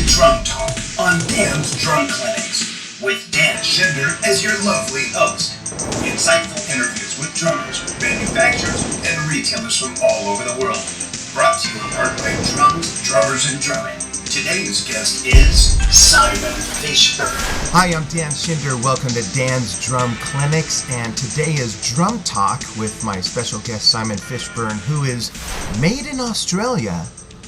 to Drum Talk on Dan's Drum Clinics, with Dan Schinder as your lovely host. Insightful interviews with drummers, manufacturers, and retailers from all over the world. Brought to you in part by Drums, Drummers, and Drumming. Today's guest is Simon Fishburn. Hi, I'm Dan Schinder. Welcome to Dan's Drum Clinics, and today is Drum Talk with my special guest Simon Fishburn, who is made in Australia,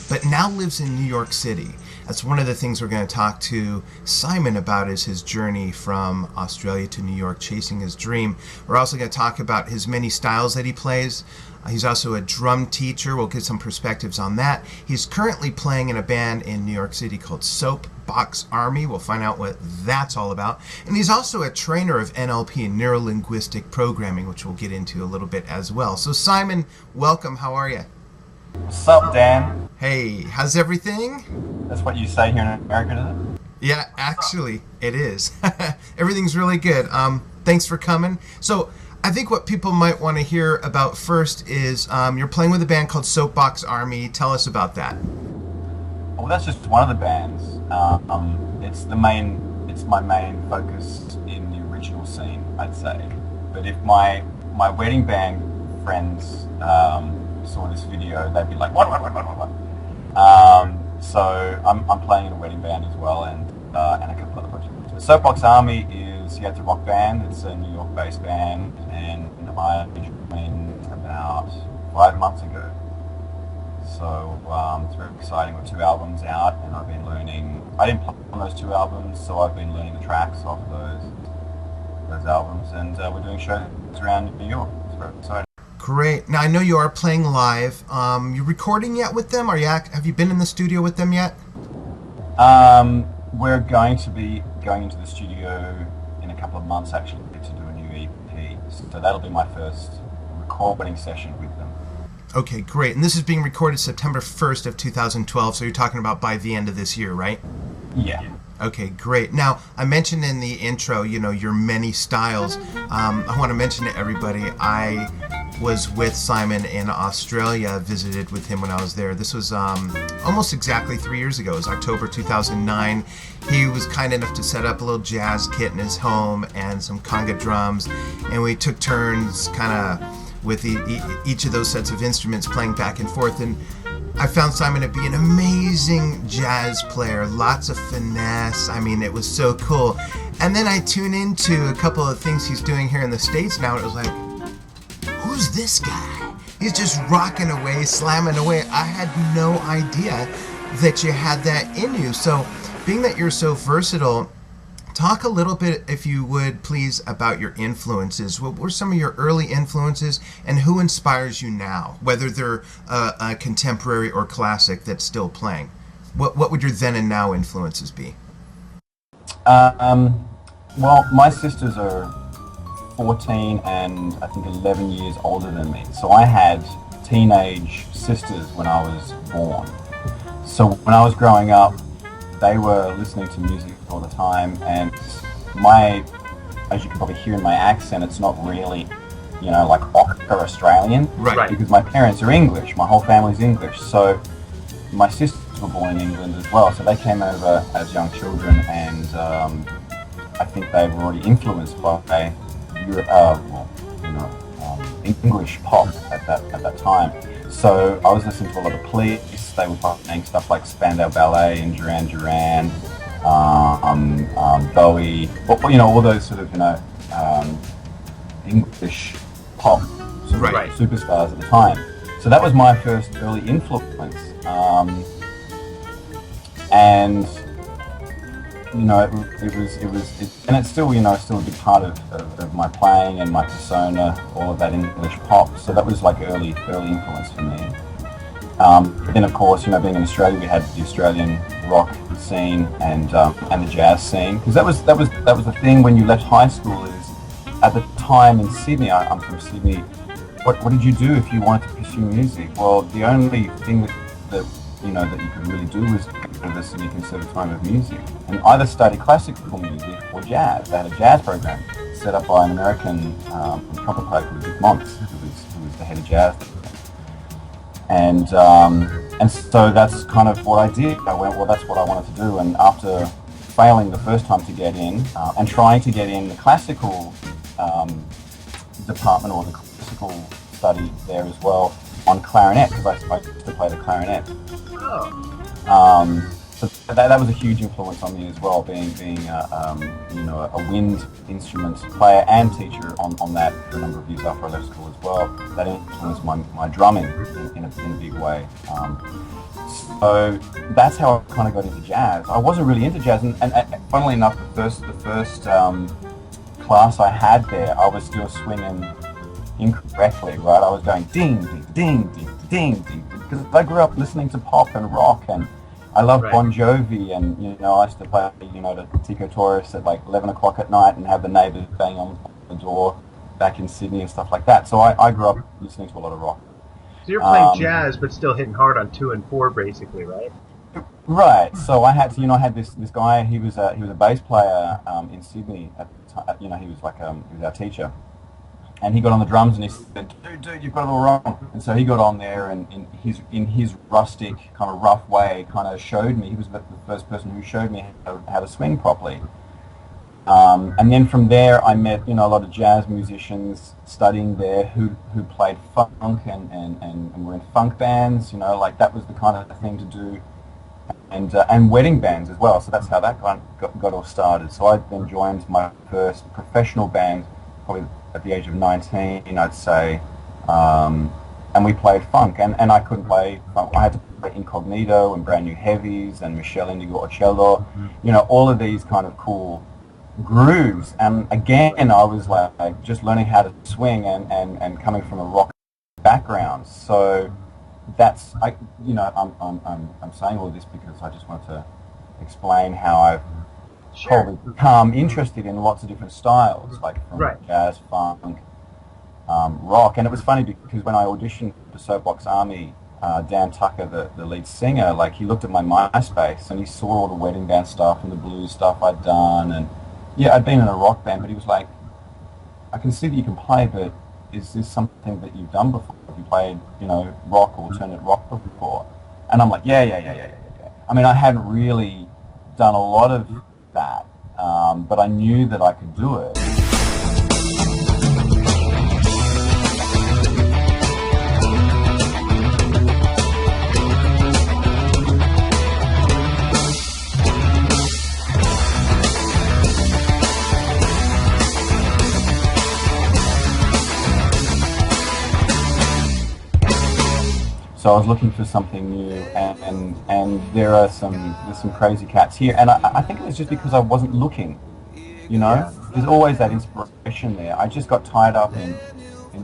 but now lives in New York City. That's one of the things we're going to talk to Simon about, is his journey from Australia to New York, chasing his dream. We're also going to talk about his many styles that he plays. He's also a drum teacher. We'll get some perspectives on that. He's currently playing in a band in New York City called Soapbox Army. We'll find out what that's all about. And he's also a trainer of NLP, neuro-linguistic programming, which we'll get into a little bit as well. So Simon, welcome. How are you? What's up, Dan? Hey, how's everything? That's what you say here in America, isn't it? Yeah, actually, it is. Everything's really good. Thanks for coming. So I think what people might want to hear about first is you're playing with a band called Soapbox Army. Tell us about that. Well, that's just one of the bands. It's my main focus in the original scene, I'd say. But if my wedding band friends saw this video, they'd be like, what? So I'm playing in a wedding band as well, and a couple other projects. Soapbox Army it's a rock band. It's a New York-based band, and I joined about 5 months ago. So it's very exciting. We've 2 albums out, and I've been learning. I didn't play on those 2 albums, so I've been learning the tracks off those albums, and we're doing shows around New York. It's very exciting. Great. Now I know you are playing live. You recording yet with them? Have you been in the studio with them yet? We're going to be going into the studio in a couple of months, actually, to do a new EP. So that'll be my first recording session with them. Okay, great. And this is being recorded September 1st of 2012, so you're talking about by the end of this year, right? Yeah. Okay, great. Now, I mentioned in the intro, your many styles. I want to mention to everybody, I was with Simon in Australia, visited with him when I was there. This was almost exactly 3 years ago. It was October 2009. He was kind enough to set up a little jazz kit in his home and some conga drums, and we took turns kind of with each of those sets of instruments playing back and forth. And I found Simon to be an amazing jazz player, lots of finesse. I mean, it was so cool. And then I tune into a couple of things he's doing here in the States now, and it was like, who's this guy? He's just rocking away, slamming away. I had no idea that you had that in you. So being that you're so versatile, talk a little bit, if you would, please, about your influences. What were some of your early influences, and who inspires you now, whether they're a contemporary or classic that's still playing? What would your then and now influences be? Well, my sisters are 14 and I think 11 years older than me. So I had teenage sisters when I was born. So when I was growing up, they were listening to music all the time, and as you can probably hear in my accent, it's not really, like Ochre Australian. Right. Because my parents are English, my whole family's English. So my sisters were born in England as well, so they came over as young children, and I think they were already influenced by English pop at that time. So I was listening to a lot of Police. They were playing stuff like Spandau Ballet and Duran Duran, Bowie, all those sort of English pop superstars at the time. So that was my first early influence, and and it's still, still a big part of my playing and my persona, all of that English pop. So that was like early influence for me. Then of course, being in Australia, we had the Australian rock scene and the jazz scene, because that was the thing when you left high school. Is at the time in Sydney, I'm from Sydney. What did you do if you wanted to pursue music? Well, the only thing that you could really do was go to the Sydney Conservatorium of Music and either study classical music or jazz. They had a jazz program set up by an American trumpet player called Dick Montz, who was the head of jazz. And so that's kind of what I did. I went, well, that's what I wanted to do. And after failing the first time to get in and trying to get in the classical department or the classical study there as well on clarinet, because I used to play the clarinet. So that was a huge influence on me as well, being a wind instrument player and teacher on that for a number of years after I left school as well. That influenced my drumming in a big way. So that's how I kind of got into jazz. I wasn't really into jazz, and funnily enough, the first class I had there, I was still swinging incorrectly, right? I was going ding, ding, ding, ding, ding, ding, because I grew up listening to pop and rock, and I love Bon Jovi, and I used to play the Tico Taurus at like 11 o'clock at night and have the neighbours bang on the door back in Sydney and stuff like that. So I grew up listening to a lot of rock. So you're playing jazz, but still hitting hard on 2 and 4, basically, right? Right. So I had I had this guy. He was a bass player in Sydney at the time. He was like he was our teacher. And he got on the drums and he said, dude, you've got it all wrong. And so he got on there and in his rustic, kind of rough way, kind of showed me. He was the first person who showed me how to swing properly. And then from there, I met a lot of jazz musicians studying there who played funk and were in funk bands. Like that was the kind of thing to do. And wedding bands as well. So that's how that got all started. So I then joined my first professional band, probably at the age of 19, I'd say, and we played funk, and I couldn't play funk. I had to play Incognito and Brand New Heavies and Michelle Indigo Ocello, all of these kind of cool grooves. And again, I was like just learning how to swing and coming from a rock background. So that's I'm saying all this because I just want to explain how I've probably become interested in lots of different styles, like from jazz, funk, rock. And it was funny because when I auditioned for Soapbox Army, Dan Tucker, the lead singer, like he looked at my MySpace and he saw all the wedding band stuff and the blues stuff I'd done, and I'd been in a rock band, but he was like, I can see that you can play, but is this something that you've done before? Have you played, rock, alternate rock before? And I'm like, yeah. I mean, I hadn't really done a lot of that, but I knew that I could do it. So I was looking for something new, and there's some crazy cats here, and I think it was just because I wasn't looking, There's always that inspiration there. I just got tied up in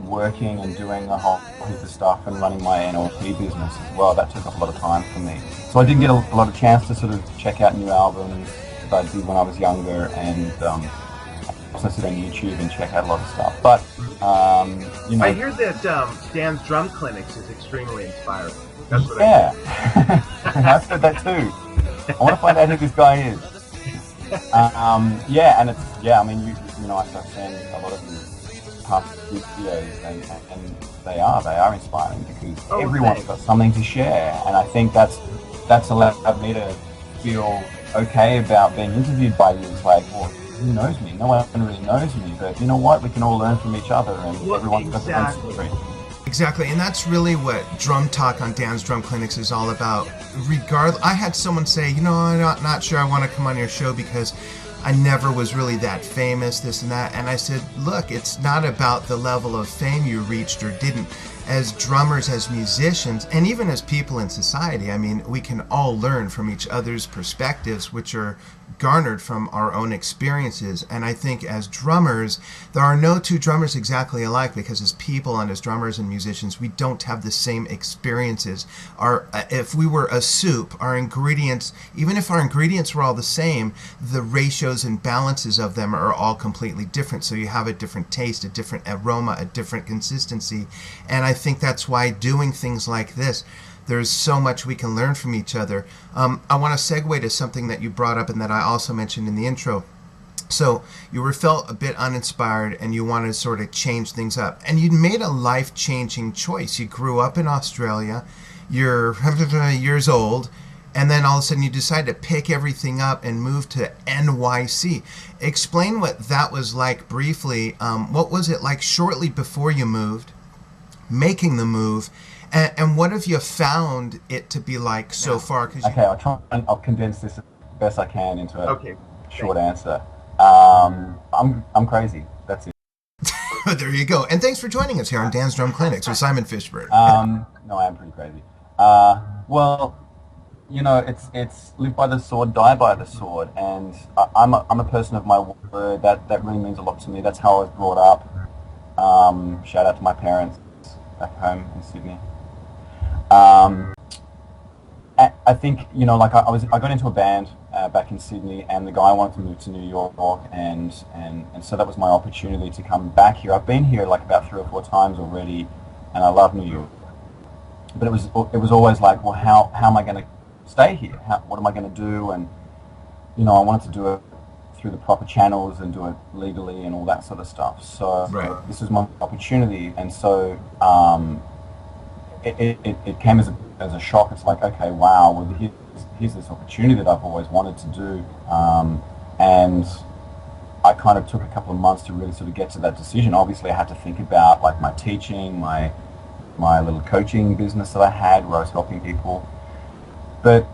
working and doing a whole heap of stuff and running my NLP business as well. That took up a lot of time for me. So I didn't get a lot of chance to sort of check out new albums that I did when I was younger, and also sit on YouTube and check out a lot of stuff. But I hear that Dan's drum clinics is extremely inspiring. That's what I've heard that too. I want to find out who this guy is. And it's I mean I start seeing a lot of his past videos, and they are inspiring because everyone's got something to share, and I think that's allowed me to feel okay about being interviewed by you. It's like, well, who knows me? No one really knows me, but you know what? We can all learn from each other, and everyone's got their own story. Exactly, and that's really what Drum Talk on Dan's Drum Clinics is all about. I had someone say, I'm not sure I want to come on your show because I never was really that famous, this and that. And I said, look, it's not about the level of fame you reached or didn't. As drummers, as musicians, and even as people in society, I mean, we can all learn from each other's perspectives, which are garnered from our own experiences. And I think as drummers, there are no two drummers exactly alike, because as people and as drummers and musicians, we don't have the same experiences. If we were a soup, our ingredients, even if our ingredients were all the same, the ratios and balances of them are all completely different. So you have a different taste, a different aroma, a different consistency. And I think that's why doing things like this, there's so much we can learn from each other. I want to segue to something that you brought up and that I also mentioned in the intro. So you were felt a bit uninspired and you wanted to sort of change things up. And you made a life-changing choice. You grew up in Australia, you're years old, and then all of a sudden you decide to pick everything up and move to NYC. Explain what that was like briefly. What was it like shortly before you moved, making the move, and what have you found it to be like so far? Okay, I'll condense this as best I can into a short answer. I'm crazy. That's it. There you go. And thanks for joining us here on Dan's Drum Clinics with Simon Fishburn. No, I am pretty crazy. Well, you know, it's live by the sword, die by the sword, and I'm a person of my word. That really means a lot to me. That's how I was brought up. Shout out to my parents back home in Sydney. I think, you know, like I got into a band back in Sydney, and the guy wanted to move to New York, and so that was my opportunity to come back here. I've been here like about 3 or 4 times already, and I love New York. But it was always like, well, how am I going to stay here? What am I going to do? And you know, I wanted to do it through the proper channels and do it legally and all that sort of stuff. So this was my opportunity, and so it came as a shock. It's like, okay, wow, well, here's this opportunity that I've always wanted to do, and I kind of took a couple of months to really sort of get to that decision. Obviously, I had to think about like my teaching, my little coaching business that I had, where I was helping people. But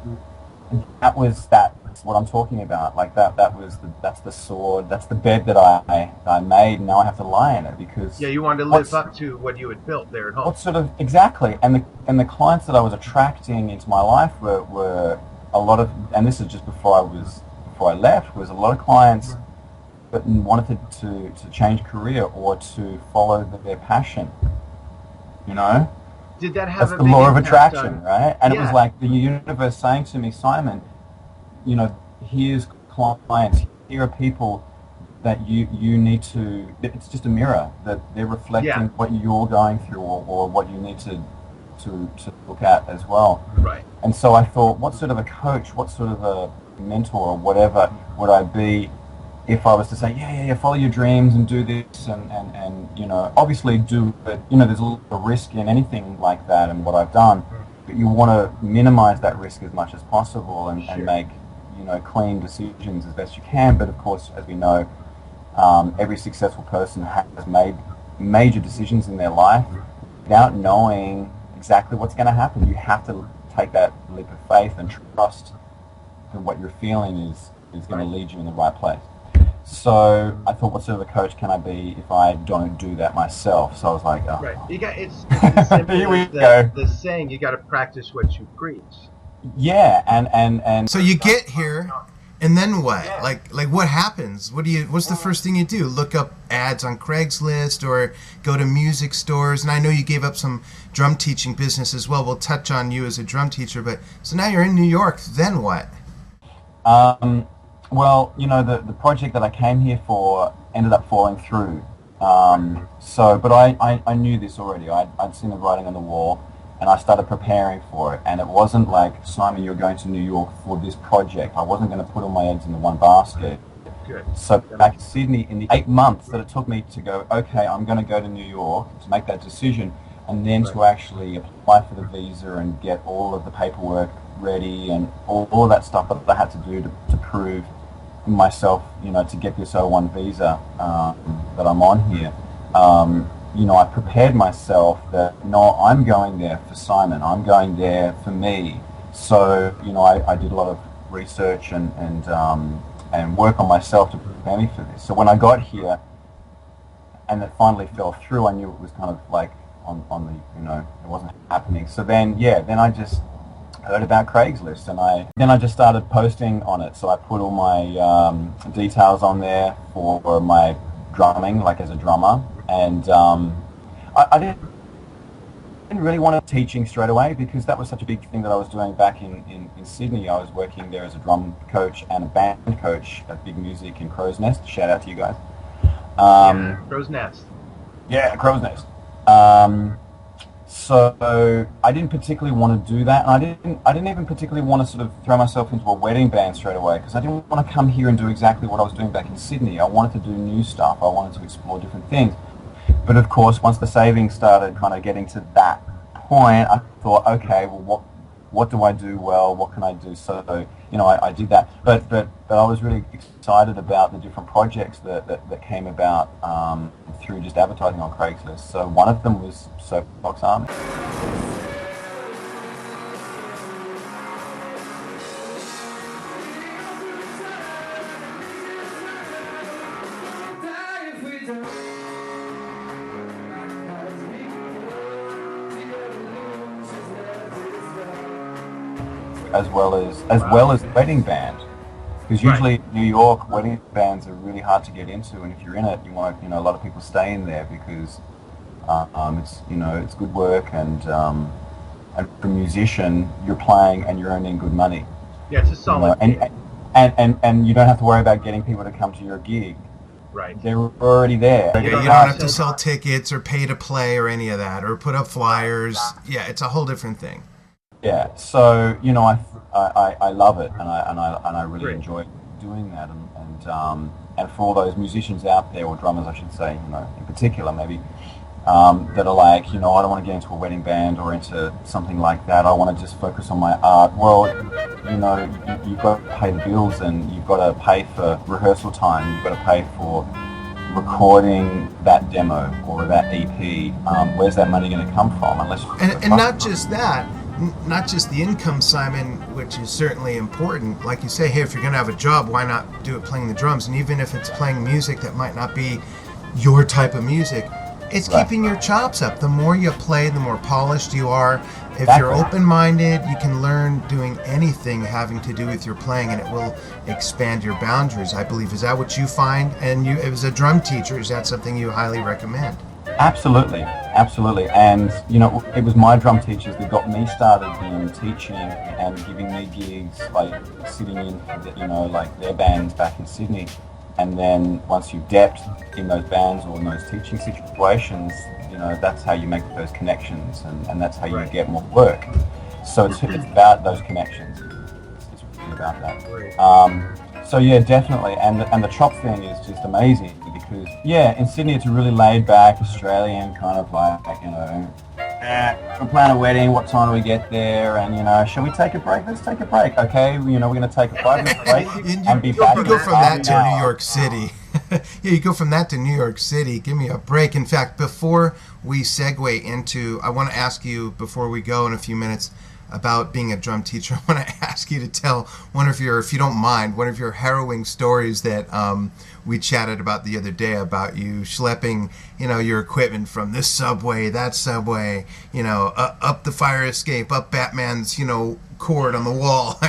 that's what I'm talking about. Like that's the sword, that's the bed that I made, and now I have to lie in it because you wanted to live up to what you had built there at home. What sort of exactly? And the clients that I was attracting into my life were a lot of, and this is just before I left, was a lot of clients that wanted to change career or to follow their passion. You know. Did that have That's the law of attraction, right? And it was like the universe saying to me, Simon, you know, here's clients, here are people that you need to, it's just a mirror, that they're reflecting what you're going through or what you need to look at as well. Right. And so I thought, what sort of a coach, what sort of a mentor or whatever would I be if I was to say, follow your dreams and do this and you know, obviously do it, you know, there's a little risk in anything like that and what I've done, but you want to minimize that risk as much as possible and make, you know, clean decisions as best you can. But of course, as we know, every successful person has made major decisions in their life without knowing exactly what's going to happen. You have to take that leap of faith and trust that what you're feeling is going to lead you in the right place. So I thought, what sort of a coach can I be if I don't do that myself? So I was like, oh. Right. It's as simple Here we as go. The saying, you got to practice what you preach. Yeah, and so you get here, and then what? Like what happens? What's the first thing you do? Look up ads on Craigslist or go to music stores? And I know you gave up some drum teaching business as well. We'll touch on you as a drum teacher, but so now you're in New York. Then what? Well, you know, the project that I came here for ended up falling through. But I knew this already. I'd seen the writing on the wall, and I started preparing for it. And it wasn't like, Simon, you're going to New York for this project. I wasn't going to put all my eggs in the one basket. Good. So back in Sydney, in the 8 months that it took me to go, okay, I'm going to go to New York to make that decision, and then to actually apply for the visa and get all of the paperwork ready and all of that stuff that I had to do to prove myself, you know, to get this O1 visa that I'm on here. You know, I prepared myself that, no, I'm going there for Simon. I'm going there for me. So, you know, I did a lot of research and work on myself to prepare me for this. So when I got here and it finally fell through, I knew it was kind of like on the, you know, it wasn't happening. So then I just heard about Craigslist, and then I just started posting on it. So I put all my details on there for my drumming, like as a drummer, and I didn't really want to teaching straight away because that was such a big thing that I was doing back in Sydney. I was working there as a drum coach and a band coach at Big Music in Crow's Nest. Shout out to you guys. Crow's Nest. Yeah, Crow's Nest. So I didn't particularly want to do that, and I didn't even particularly want to sort of throw myself into a wedding band straight away, because I didn't want to come here and do exactly what I was doing back in Sydney. I wanted to do new stuff. I wanted to explore different things. But of course, once the savings started kind of getting to that point, I thought, okay, well, what do I do well? What can I do? So, I did that. But I was really excited about the different projects that came about through just advertising on Craigslist. So one of them was Soapbox Army. As well as wedding band, because usually in New York wedding bands are really hard to get into, and if you're in it, you want to, a lot of people stay in there because it's good work, and for a musician, you're playing and you're earning good money. Yeah, it's a solid gig. And you don't have to worry about getting people to come to your gig. Right. They're already there. Yeah, you don't have to sell tickets or pay to play or any of that, or put up flyers. Yeah, it's a whole different thing. Yeah, so I love it, and I really enjoy doing that, and for all those musicians out there, or drummers I should say, in particular maybe, that are like, I don't want to get into a wedding band or into something like that. I want to just focus on my art. Well, you've got to pay the bills, and you've got to pay for rehearsal time. You've got to pay for recording that demo or that EP. Where's that money going to come from? And not just that. Not just the income, Simon, which is certainly important. Like you say, hey, if you're going to have a job, why not do it playing the drums? And even if it's playing music that might not be your type of music, it's keeping your chops up. The more you play, the more polished you are. If you're open-minded, you can learn doing anything having to do with your playing, and it will expand your boundaries, I believe. Is that what you find? And you, as a drum teacher, is that something you highly recommend? Absolutely. And, it was my drum teachers that got me started in teaching and giving me gigs, like sitting in, like their bands back in Sydney. And then once you've depth in those bands or in those teaching situations, that's how you make those connections, and that's how you get more work. So it's about those connections. It's really about that. So yeah, definitely. And the chop thing is just amazing. Because, in Sydney it's a really laid-back Australian kind of like, we're planning a wedding, what time do we get there, and, shall we take a break? Let's take a break, okay? We're going to take a 5-minute break and be back. You go from that to New York City. You go from that to New York City. Give me a break. In fact, before we segue into, I want to ask you, before we go in a few minutes, about being a drum teacher, I want to ask you to tell one of your, if you don't mind, one of your harrowing stories that we chatted about the other day, about you schlepping, your equipment from this subway, that subway, up the fire escape, up Batman's, cord on the wall.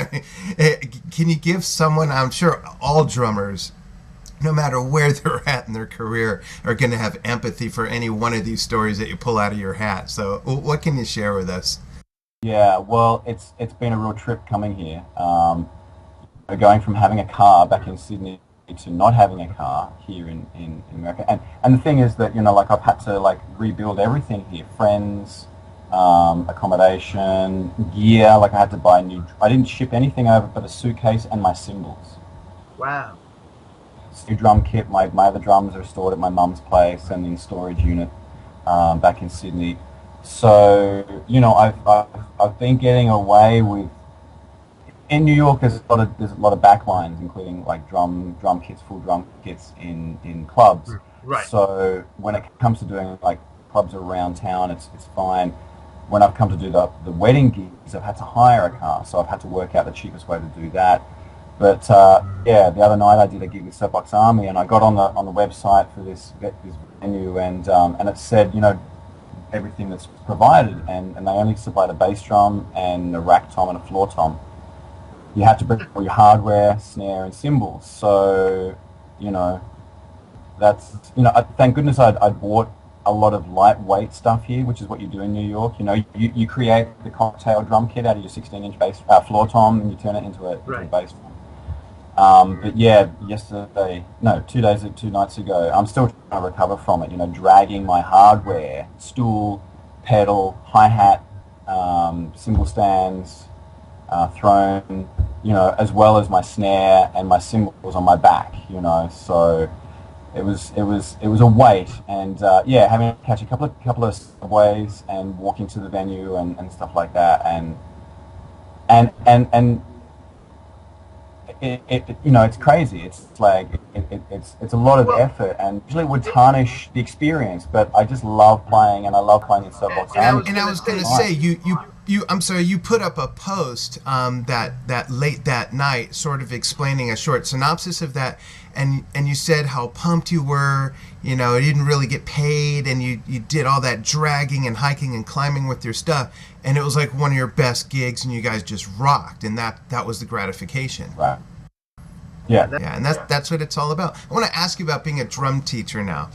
Can you give someone, I'm sure all drummers, no matter where they're at in their career, are going to have empathy for any one of these stories that you pull out of your hat. So what can you share with us? Yeah, well, it's been a real trip coming here. Going from having a car back in Sydney to not having a car here in America. And the thing is that, I've had to rebuild everything here. Friends, accommodation, gear, I had to buy I didn't ship anything over but a suitcase and my cymbals. Wow. New drum kit, my other drums are stored at my mum's place and in storage unit back in Sydney. So, I've been getting away with, in New York there's a lot of backlines, including drum kits, full drum kits in clubs. Right. So when it comes to doing clubs around town, it's fine. When I've come to do the wedding gigs, I've had to hire a car, so I've had to work out the cheapest way to do that. But the other night I did a gig with Soapbox Army, and I got on the website for this venue, and it said, everything that's provided, and they only supplied a bass drum and a rack tom and a floor tom. You had to bring all your hardware, snare and cymbals. So, that's, thank goodness I bought a lot of lightweight stuff here, which is what you do in New York. You create the cocktail drum kit out of your 16-inch bass floor tom, and you turn it into a bass drum. But yeah, 2 nights ago, I'm still trying to recover from it, dragging my hardware, stool, pedal, hi-hat, cymbal stands, thrown, as well as my snare and my cymbals on my back, so it was a weight, and having to catch a couple of subways and walking to the venue and stuff like that, and it's crazy. It's like it's a lot of effort, and usually would tarnish the experience. But I just love playing, and I love playing in softbox. And I was going to say, I'm sorry, you put up a post that late that night, sort of explaining a short synopsis of that, and you said how pumped you were. You didn't really get paid, and you did all that dragging and hiking and climbing with your stuff, and it was like one of your best gigs, and you guys just rocked, and that was the gratification. Right. Yeah. Yeah, and that's what it's all about. I want to ask you about being a drum teacher now.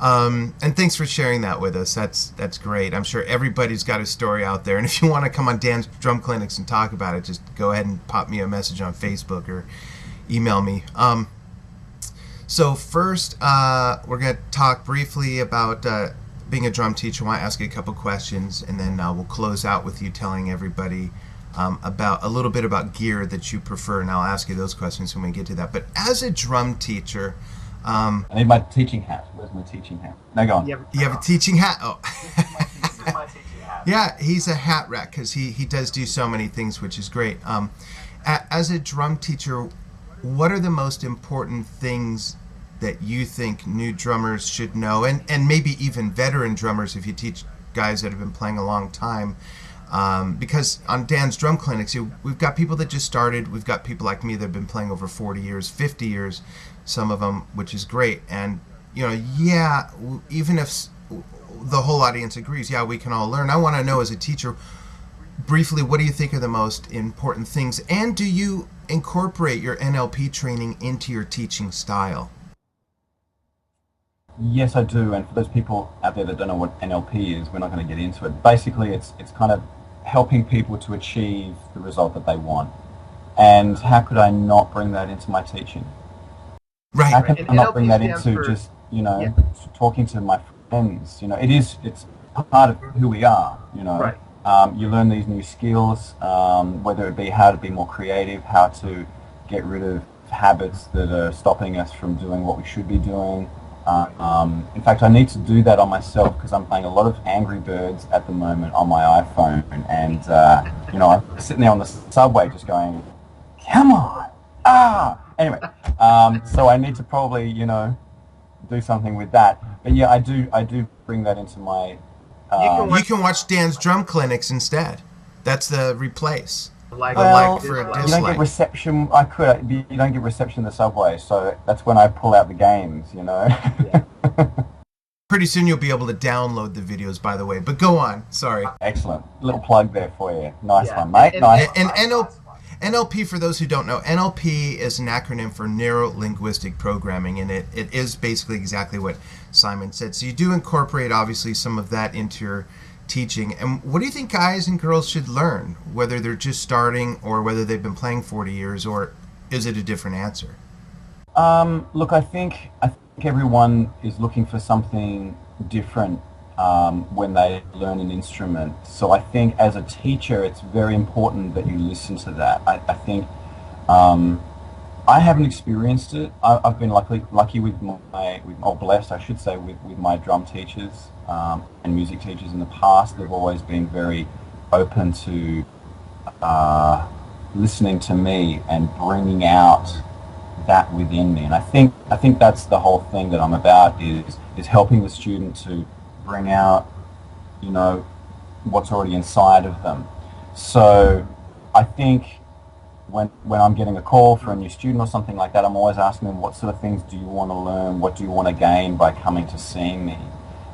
And thanks for sharing that with us. That's great. I'm sure everybody's got a story out there. And if you want to come on Dan's Drum Clinics and talk about it, just go ahead and pop me a message on Facebook or email me. So first, we're going to talk briefly about being a drum teacher. I want to ask you a couple questions, and then we'll close out with you telling everybody about a little bit about gear that you prefer, and I'll ask you those questions when we get to that. But as a drum teacher, I need my teaching hat. Where's my teaching hat? No, go on. You have a teaching hat? Oh. This is my teaching hat. Yeah, he's a hat rack because he does do so many things, which is great. As a drum teacher, what are the most important things that you think new drummers should know, and maybe even veteran drummers if you teach guys that have been playing a long time? Because on Dan's Drum Clinics, we've got people that just started. We've got people like me that have been playing over 40 years, 50 years, some of them, which is great. And, even if the whole audience agrees, we can all learn. I want to know, as a teacher, briefly, what do you think are the most important things? And do you incorporate your NLP training into your teaching style? Yes, I do. And for those people out there that don't know what NLP is, we're not going to get into it. Basically, it's kind of helping people to achieve the result that they want. And how could I not bring that into my teaching? Right. How can I not bring that stands into for, just, talking to my friends? It's part of who we are, Right. You learn these new skills, whether it be how to be more creative, how to get rid of habits that are stopping us from doing what we should be doing. In fact, I need to do that on myself because I'm playing a lot of Angry Birds at the moment on my iPhone, and I'm sitting there on the subway just going, "Come on, Anyway, so I need to probably do something with that. But yeah, I do bring that into my. You can watch Dan's Drum Clinics instead. That's the replace. Like for a dislike. You don't get reception. You don't get reception in the subway, so that's when I pull out the games. Yeah. Pretty soon you'll be able to download the videos, by the way. But go on. Sorry. Excellent. Little plug there for you. Nice one, mate. And NLP, for those who don't know, NLP is an acronym for Neuro-Linguistic Programming, and it is basically exactly what Simon said. So you do incorporate, obviously, some of that into your teaching. And what do you think guys and girls should learn, whether they're just starting or whether they've been playing 40 years, or is it a different answer? Look, I think everyone is looking for something different when they learn an instrument. So I think as a teacher, it's very important that you listen to that. I think I haven't experienced it. I've been lucky with or blessed, I should say, with my drum teachers and music teachers in the past. They've always been very open to listening to me and bringing out that within me. And I think that's the whole thing that I'm about, is helping the student to bring out, what's already inside of them. So I think when I'm getting a call for a new student or something like that, I'm always asking them, what sort of things do you want to learn? What do you want to gain by coming to seeing me?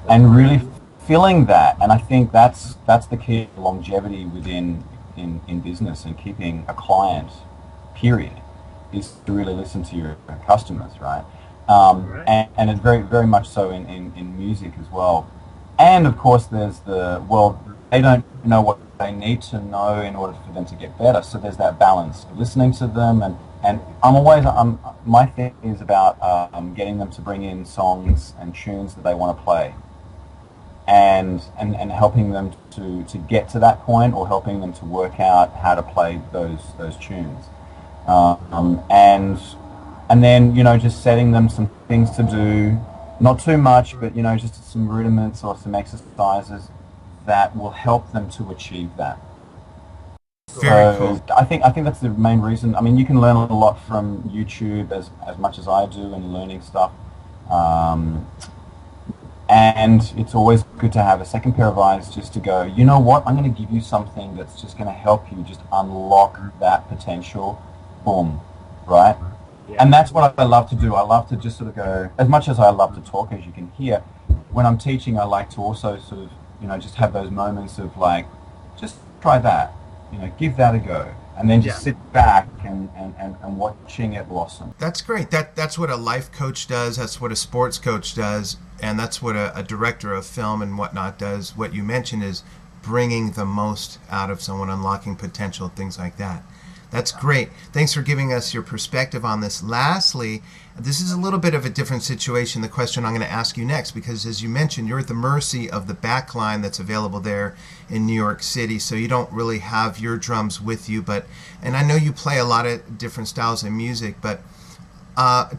And really feeling that. And I think that's the key to longevity within in business and keeping a client, period, is to really listen to your customers, right? And it's very, very much so in music as well. And of course there's they don't know what they need to know in order for them to get better. So there's that balance of listening to them, and my thing is about getting them to bring in songs and tunes that they want to play. and helping them to get to that point, or helping them to work out how to play those tunes. And then, just setting them some things to do, not too much, but, just some rudiments or some exercises that will help them to achieve that. Very cool. I think that's the main reason. I mean, you can learn a lot from YouTube as much as I do in learning stuff. And it's always good to have a second pair of eyes just to go, you know what, I'm going to give you something that's just going to help you just unlock that potential. Boom. Right? Yeah. And that's what I love to do. I love to just sort of go, as much as I love to talk, as you can hear, when I'm teaching, I like to also sort of, just have those moments of like, just try that, give that a go. And then just sit back and watching it blossom. That's great. That's what a life coach does. That's what a sports coach does. And that's what a director of film and whatnot does. What you mentioned is bringing the most out of someone, unlocking potential, things like that. That's great. Thanks for giving us your perspective on this. Lastly, this is a little bit of a different situation, the question I'm going to ask you next, because as you mentioned, you're at the mercy of the backline that's available there in New York City, so you don't really have your drums with you. And I know you play a lot of different styles of music, but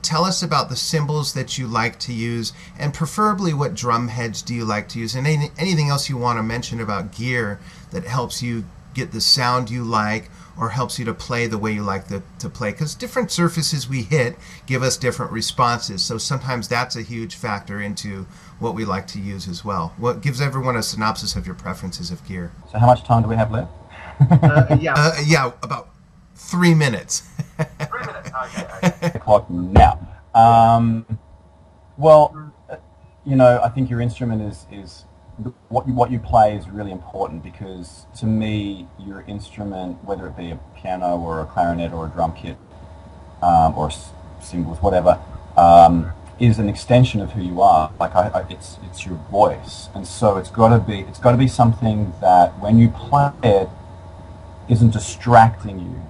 tell us about the cymbals that you like to use, and preferably what drum heads do you like to use, and anything else you want to mention about gear that helps you get the sound you like, or helps you to play the way you like to play, because different surfaces we hit give us different responses, so sometimes that's a huge factor into what we like to use as well. What gives everyone a synopsis of your preferences of gear? So how much time do we have left? Yeah, about 3 minutes. 3 minutes, okay. Clock now. Well, I think your instrument is what you play is really important, because to me your instrument, whether it be a piano or a clarinet or a drum kit or cymbals, whatever, is an extension of who you are. Like it's your voice, and so it's got to be something that when you play it isn't distracting you.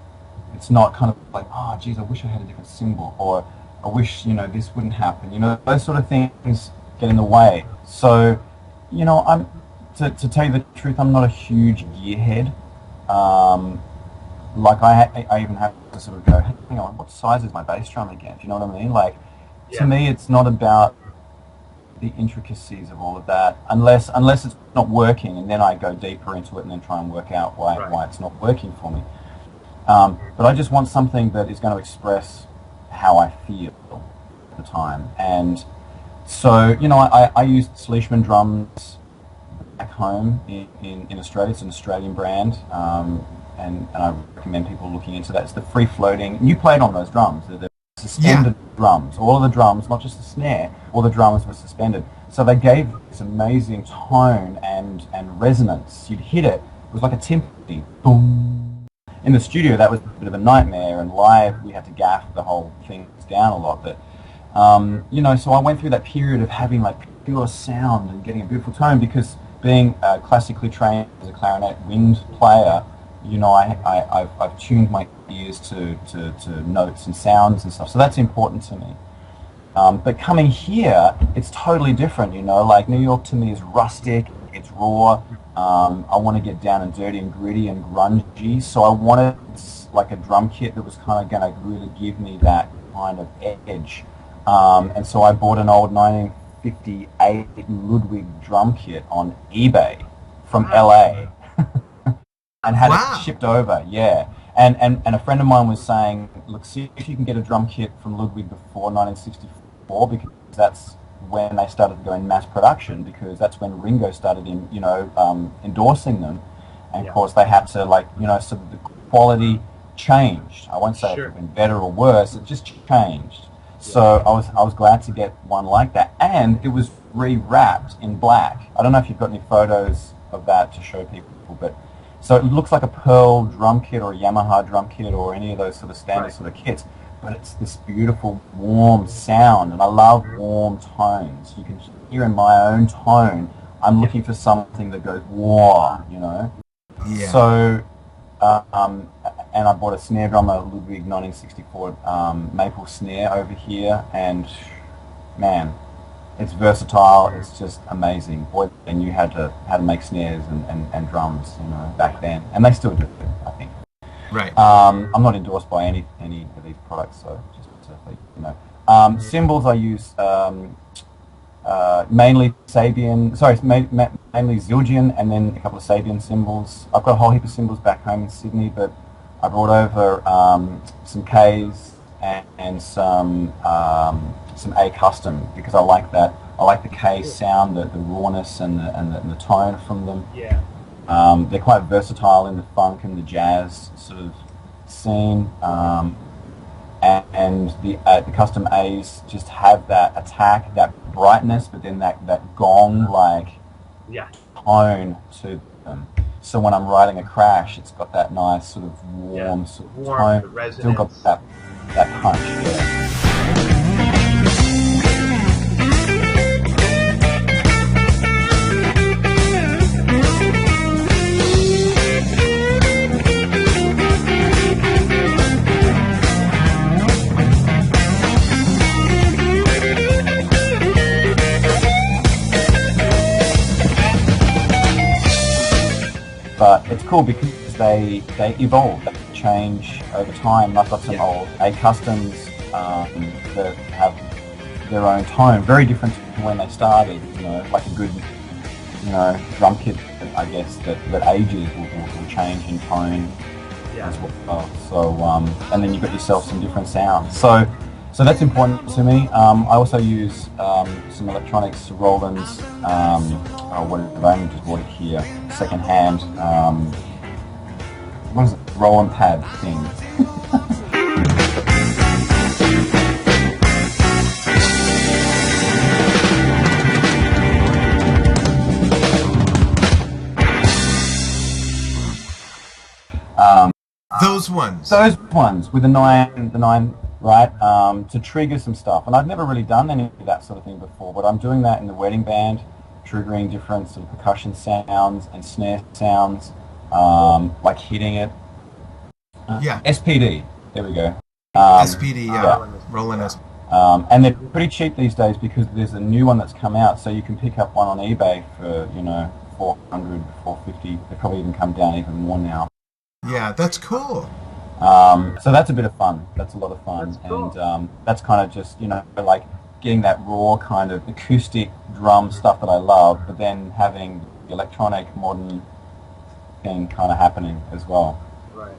It's not kind of like, oh geez, I wish I had a different cymbal, or I wish this wouldn't happen. Those sort of things get in the way. So I'm to tell you the truth, I'm not a huge gearhead. Like I even have to sort of go, hey, hang on, what size is my bass drum again? Do you know what I mean? Like, to me, it's not about the intricacies of all of that, unless it's not working, and then I go deeper into it and then try and work out why it's not working for me. But I just want something that is going to express how I feel at the time. And so, I used Sleishman drums back home in Australia. It's an Australian brand, and I recommend people looking into that. It's the free-floating, and you played on those drums. They're suspended drums. All of the drums, not just the snare, all the drums were suspended. So they gave this amazing tone and resonance. You'd hit it, it was like a timpani, boom. In the studio, that was a bit of a nightmare, and live, we had to gaff the whole thing down a lot, but so I went through that period of having like pure sound and getting a beautiful tone, because being classically trained as a clarinet wind player, I've tuned my ears to notes and sounds and stuff. So that's important to me. But coming here, it's totally different. Like New York to me is rustic, it's raw. I want to get down and dirty and gritty and grungy. So I wanted like a drum kit that was kind of going to really give me that kind of edge. And so I bought an old 1958 Ludwig drum kit on eBay from LA and had it shipped over, And a friend of mine was saying, look, see if you can get a drum kit from Ludwig before 1964, because that's when they started to go in mass production, because that's when Ringo started endorsing them. And of course they had to so the quality changed. I won't say it would have been better or worse, it just changed. So I was glad to get one like that, and it was re-wrapped in black. I don't know if you've got any photos of that to show people, but so it looks like a Pearl drum kit or a Yamaha drum kit or any of those sort of standard sort of kits, but it's this beautiful warm sound, and I love warm tones. You can hear in my own tone, I'm looking for something that goes wah, Yeah. So and I bought a snare drum, a Ludwig 1964 maple snare over here, and man, It's versatile. It's just amazing. Boy, they knew how to make snares and drums, back then, and they still do, I think. Right. I'm not endorsed by any of these products, so just to let you know. Cymbals I use mainly Sabian. Sorry, mainly Zildjian, and then a couple of Sabian cymbals. I've got a whole heap of cymbals back home in Sydney, but I brought over some Ks and some A custom because I like that. I like the K sound, the rawness and the tone from them. Yeah. They're quite versatile in the funk and the jazz sort of scene, and the custom A's just have that attack, that brightness, but then that gong-like tone to them. So when I'm riding a crash, it's got that nice sort of warm sort of tone. Resonance. Still got that punch. Yeah. But it's cool because they evolve, they change over time. I've got some old A customs that have their own tone, very different to when they started. Like a good, drum kit, I guess that ages will change in tone as well. So and then you've got yourself some different sounds. So that's important to me. I also use some electronics, Roland's. I've only just bought it here, secondhand. What is it? Roland pad thing. Those ones with the nine, right? To trigger some stuff, and I've never really done any of that sort of thing before, but I'm doing that in the wedding band, triggering different sort of percussion sounds and snare sounds, like hitting it. SPD. There we go. SPD, Roland SPD. And they're pretty cheap these days because there's a new one that's come out, so you can pick up one on eBay for $400, $450. They probably even come down even more now. Yeah, that's cool. So that's a bit of fun. That's a lot of fun. That's cool. And that's kind of just, like getting that raw kind of acoustic drum stuff that I love, but then having the electronic modern thing kind of happening as well. Right.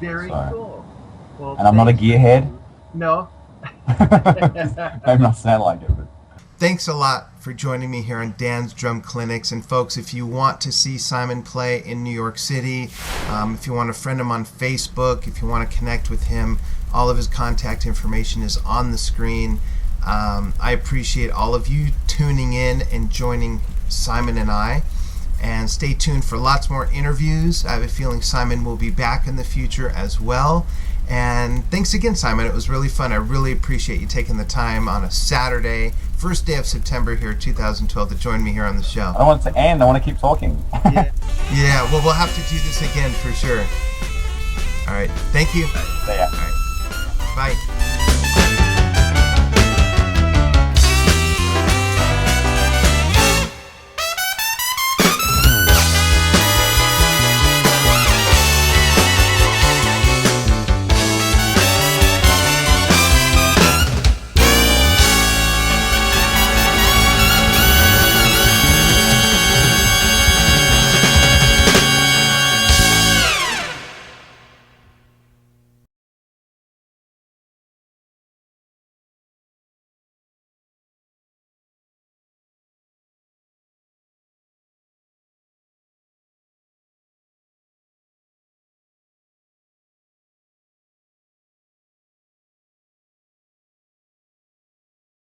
Very cool. Well, and I'm not a gearhead. No. Maybe not sound like it, but... Thanks a lot for joining me here on Dan's Drum Clinics. And folks, if you want to see Simon play in New York City, if you want to friend him on Facebook, if you want to connect with him, all of his contact information is on the screen. I appreciate all of you tuning in and joining Simon and I. And stay tuned for lots more interviews. I have a feeling Simon will be back in the future as well. And thanks again, Simon. It was really fun. I really appreciate you taking the time on a Saturday, first day of September here, 2012, to join me here on the show. I don't want it to end. I want to keep talking. Yeah, well, we'll have to do this again for sure. All right. Thank you. See ya. All right.